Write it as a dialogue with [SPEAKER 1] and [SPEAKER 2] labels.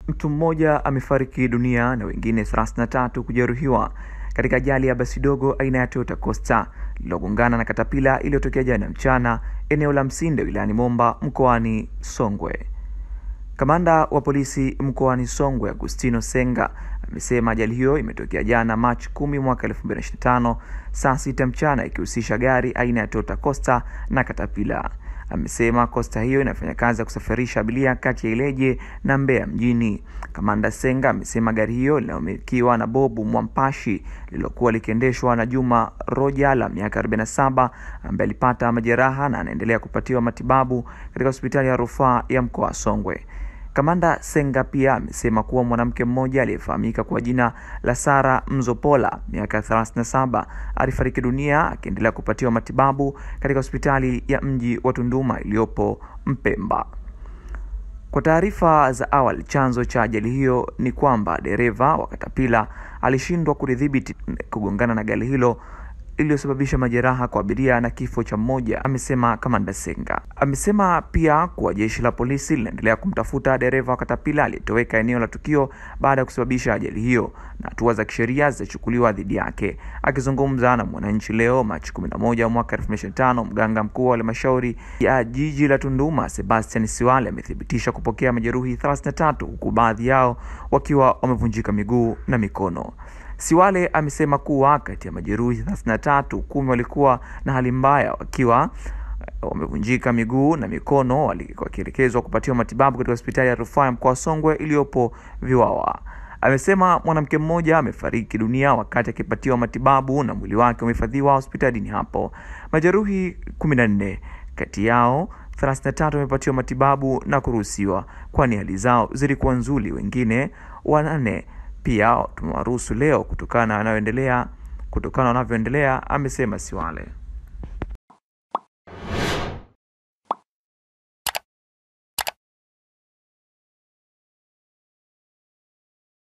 [SPEAKER 1] Mtu mmoja amefariki dunia na wengine 33 kujeruhiwa katika ajali ya basi dogo aina ya Toyota Coaster lililogongana na katapila iliyotokea jana mchana eneo la Msinde wilayani Momba mkoani Songwe. Kamanda wa polisi mkoani Songwe Agustino Senga amesema ajali hiyo imetokea jana Machi 10 mwaka 2025 saa 6 mchana ikihusisha gari aina ya Toyota Coaster na katapila. Amesema Coaster hiyo inafanya kazi ya kusafirisha abiria kati ya Ileje na Mbeya mjini. Kamanda Senga amesema gari hiyo linalomilikiwa na Bobu Mwampashi lilokuwa likiendeshwa na Juma Roja la miaka 47 ambaye alipata majeraha na anaendelea kupatiwa matibabu katika hospitali ya rufaa ya mkoa wa Songwe. Kamanda Senga pia amesema kuwa mwanamke mmoja aliyefahamika kwa jina la Sara Mzopola miaka 37 alifariki dunia akiendelea kupatiwa matibabu katika hospitali ya mji wa Tunduma iliyopo Mpemba. Kwa taarifa za awali, chanzo cha ajali hiyo ni kwamba dereva wa katapila alishindwa kudhibiti kugongana na gari hilo iliyosababisha majeraha kwa abiria na kifo cha mmoja, amesema Kamanda Senga. Amesema pia kuwa jeshi la polisi linaendelea kumtafuta dereva wa katapila aliyetoweka eneo la tukio baada ya kusababisha ajali hiyo na hatua za kisheria zitachukuliwa dhidi yake. Akizungumza na Mwananchi leo Machi 11 mwaka 2025, mganga mkuu wa halmashauri ya jiji la Tunduma Sebastian Siwale amethibitisha kupokea majeruhi 33 huku baadhi yao wakiwa wamevunjika miguu na mikono. Siwale amesema kuwa kati ya majeruhi 33, 10 walikuwa na hali mbaya wakiwa wamevunjika miguu na mikono wakielekezwa kupatiwa matibabu katika hospitali ya rufaa ya mkoa wa Songwe iliyopo Viwawa. Amesema mwanamke mmoja amefariki dunia wakati akipatiwa matibabu na mwili wake umehifadhiwa hospitalini hapo. Majeruhi 14 kati yao 33 wamepatiwa matibabu na kuruhusiwa kwani hali zao zilikuwa nzuri. Wengine 8 pia tumewaruhusu leo kutokana na wanavyoendelea, amesema Siwale.